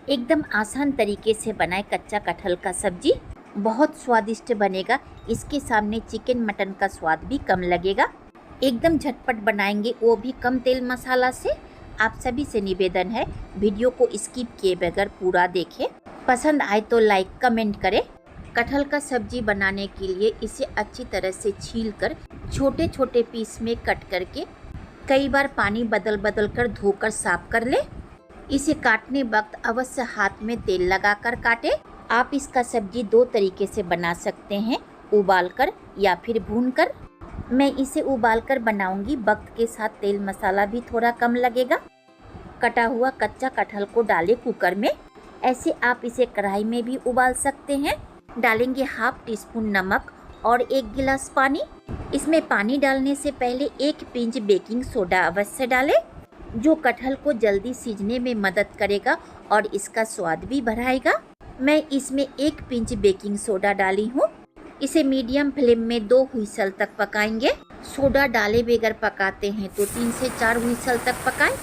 एकदम आसान तरीके से बनाए कच्चा कटहल का सब्जी, बहुत स्वादिष्ट बनेगा। इसके सामने चिकन मटन का स्वाद भी कम लगेगा। एकदम झटपट बनाएंगे, वो भी कम तेल मसाला से। आप सभी से निवेदन है, वीडियो को स्किप किए बगैर पूरा देखें। पसंद आए तो लाइक कमेंट करें। कटहल का सब्जी बनाने के लिए इसे अच्छी तरह से छीलकर छोटे छोटे पीस में कट करके कई बार पानी बदल बदल कर धोकर साफ कर ले। इसे काटने वक्त अवश्य हाथ में तेल लगाकर काटें। आप इसका सब्जी दो तरीके से बना सकते हैं, उबालकर या फिर भूनकर। मैं इसे उबालकर बनाऊंगी, वक्त के साथ तेल मसाला भी थोड़ा कम लगेगा। कटा हुआ कच्चा कटहल को डालें कुकर में। ऐसे आप इसे कढ़ाई में भी उबाल सकते हैं। डालेंगे हाफ टी स्पून नमक और 1 गिलास पानी। इसमें पानी डालने से पहले 1 पिंच बेकिंग सोडा अवश्य डालें, जो कटहल को जल्दी सीझने में मदद करेगा और इसका स्वाद भी बढ़ाएगा। मैं इसमें 1 पिंच बेकिंग सोडा डाली हूँ। इसे मीडियम फ्लेम में 2 व्हिसल तक पकाएंगे। सोडा डाले बगैर पकाते हैं तो 3 से 4 व्हिसल तक पकाएं।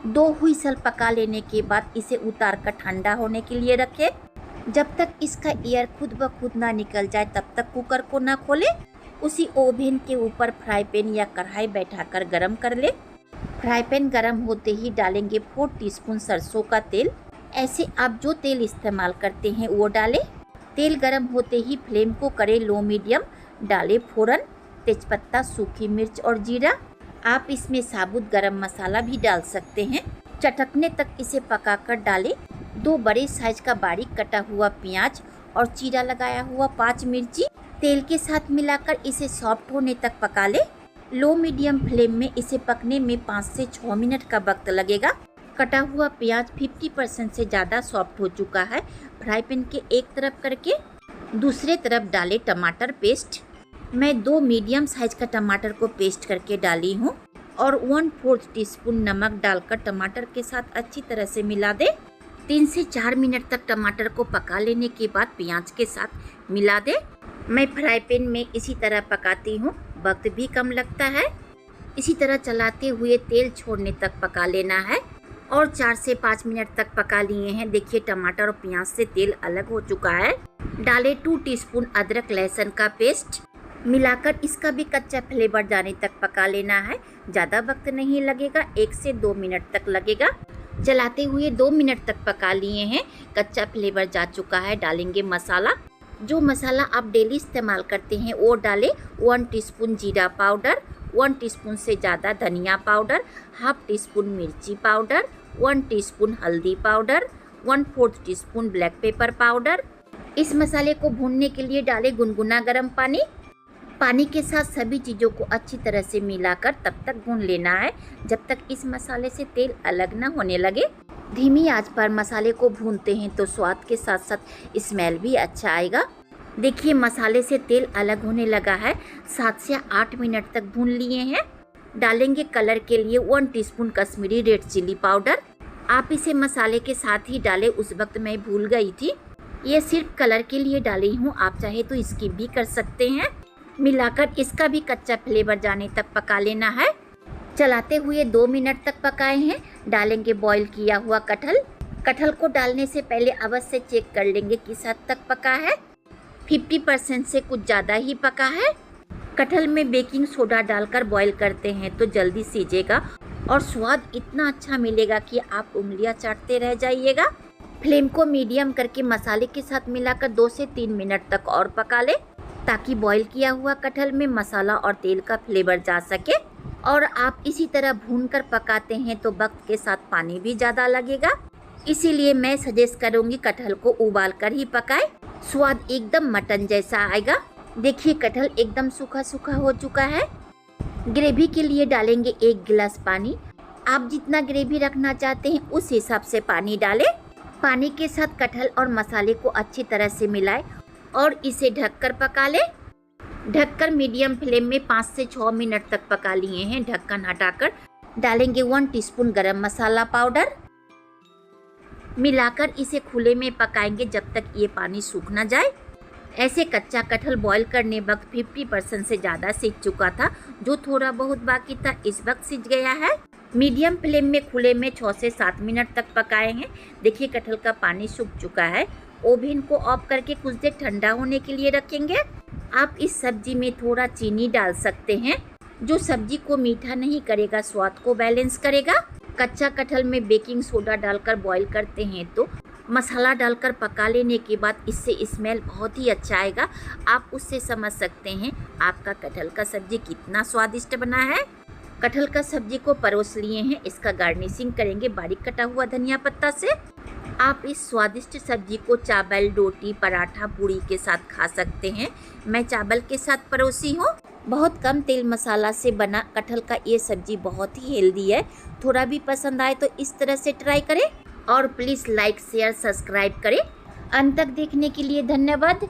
2 व्हिसल पका लेने के बाद इसे उतार कर ठंडा होने के लिए रखें। जब तक इसका एयर खुद ब खुद ना निकल जाए तब तक कुकर को ना खोलें। उसी ओवन के ऊपर फ्राई पैन या कढ़ाई बैठाकर गरम कर ले। फ्राई पैन गरम होते ही डालेंगे 4 टीस्पून सरसों का तेल। ऐसे आप जो तेल इस्तेमाल करते हैं वो डालें। तेल गरम होते ही फ्लेम को करें लो मीडियम। डालें फोरन, तेजपत्ता, सूखी मिर्च और जीरा। आप इसमें साबुत गरम मसाला भी डाल सकते हैं। चटकने तक इसे पकाकर डालें 2 बड़े साइज का बारीक कटा हुआ प्याज और चीरा लगाया हुआ 5 मिर्ची। तेल के साथ मिलाकर इसे सॉफ्ट होने तक पका ले। लो मीडियम फ्लेम में इसे पकने में 5 से 6 मिनट का वक्त लगेगा। कटा हुआ प्याज 50% से ज़्यादा सॉफ्ट हो चुका है। फ्राई पैन के एक तरफ करके दूसरे तरफ डालें टमाटर पेस्ट। मैं 2 मीडियम साइज का टमाटर को पेस्ट करके डाली हूँ और 1/4 टीस्पून नमक डालकर टमाटर के साथ अच्छी तरह से मिला दे। 3 से 4 मिनट तक टमाटर को पका लेने के बाद प्याज के साथ मिला दे। मैं फ्राई पैन में इसी तरह पकाती हूँ, वक्त भी कम लगता है। इसी तरह चलाते हुए तेल छोड़ने तक पका लेना है और 4 से 5 मिनट तक पका लिए हैं। देखिए टमाटर और प्याज से तेल अलग हो चुका है। डालें 2 टीस्पून अदरक लहसुन का पेस्ट। मिलाकर इसका भी कच्चा फ्लेवर जाने तक पका लेना है। ज़्यादा वक्त नहीं लगेगा, 1 से 2 मिनट तक लगेगा। चलाते हुए 2 मिनट तक पका लिए हैं, कच्चा फ्लेवर जा चुका है। डालेंगे मसाला। जो मसाला आप डेली इस्तेमाल करते हैं वो डालें। 1 टीस्पून जीरा पाउडर, 1 टीस्पून से ज़्यादा धनिया पाउडर, हाफ टीस्पून मिर्ची पाउडर, 1 टीस्पून हल्दी powder, 1/4 teaspoon black pepper powder. इस मसाले को भूनने के लिए डालें गुनगुना गर्म पानी। पानी के साथ सभी चीज़ों को अच्छी तरह से मिलाकर तब तक भून लेना है जब तक इस मसाले से तेल अलग न होने लगे। धीमी आंच पर मसाले को भूनते हैं तो स्वाद के साथ साथ स्मेल भी अच्छा आएगा। देखिए मसाले से तेल अलग होने लगा है। 7 से 8 मिनट तक भून लिए हैं। डालेंगे कलर के लिए 1 teaspoon Kashmiri red chilli powder. आप इसे मसाले के साथ ही डालें, उस वक्त मैं भूल गई थी। ये सिर्फ कलर के लिए डाली हूँ, आप चाहे तो स्किप भी कर सकते हैं। मिलाकर इसका भी कच्चा फ्लेवर जाने तक पका लेना है। चलाते हुए 2 मिनट तक पकाए हैं। डालेंगे बॉईल किया हुआ कटहल। कटहल को डालने से पहले अवश्य चेक कर लेंगे किस हद तक पका है। 50% से कुछ ज़्यादा ही पका है। कटहल में बेकिंग सोडा डालकर बॉईल करते हैं तो जल्दी सीजेगा और स्वाद इतना अच्छा मिलेगा कि आप उंगलियां चाटते रह जाइएगा। फ्लेम को मीडियम करके मसाले के साथ मिलाकर 2 से 3 मिनट तक और पका ले, ताकि बॉईल किया हुआ कटहल में मसाला और तेल का फ्लेवर जा सके। और आप इसी तरह भूनकर पकाते हैं तो वक्त के साथ पानी भी ज़्यादा लगेगा। इसीलिए मैं सजेस्ट करूँगी कटहल को उबाल कर ही पकाएं। स्वाद एकदम मटन जैसा आएगा। देखिए कटहल एकदम सूखा सूखा हो चुका है। ग्रेवी के लिए डालेंगे 1 गिलास पानी। आप जितना ग्रेवी रखना चाहते हैं उस हिसाब से पानी डालें। पानी के साथ कटहल और मसाले को अच्छी तरह से मिलाएं और इसे ढककर पका लें। ढककर मीडियम फ्लेम में 5 से 6 मिनट तक पका लिए हैं। ढक्कन हटाकर डालेंगे 1 टीस्पून गरम मसाला पाउडर। मिलाकर इसे खुले में पकाएंगे जब तक ये पानी सूख ना जाए। ऐसे कच्चा कटहल बॉईल करने वक्त 50% से ज़्यादा सीज चुका था। जो थोड़ा बहुत बाकी था इस वक्त सीज गया है। मीडियम फ्लेम में खुले में 6 से 7 मिनट तक पकाएंगे। देखिए कटहल का पानी सूख चुका है। ओवन को ऑफ करके कुछ देर ठंडा होने के लिए रखेंगे। आप इस सब्जी में थोड़ा चीनी डाल सकते हैं, जो सब्जी को मीठा नहीं करेगा, स्वाद को बैलेंस करेगा। कच्चा कटहल में बेकिंग सोडा डालकर बॉईल करते हैं तो मसाला डालकर पका लेने के बाद इससे स्मेल बहुत ही अच्छा आएगा। आप उससे समझ सकते हैं आपका कटहल का सब्जी कितना स्वादिष्ट बना है। कटहल का सब्जी को परोस लिए हैं, इसका गार्निशिंग करेंगे बारीक कटा हुआ धनिया पत्ता से। आप इस स्वादिष्ट सब्जी को चावल, रोटी, पराठा, पूरी के साथ खा सकते हैं। मैं चावल के साथ परोसी हूँ। बहुत कम तेल मसाला से बना कटहल का ये सब्जी बहुत ही हेल्दी है। थोड़ा भी पसंद आए तो इस तरह से ट्राई करें और प्लीज़ लाइक, शेयर, सब्सक्राइब करें। अंत तक देखने के लिए धन्यवाद।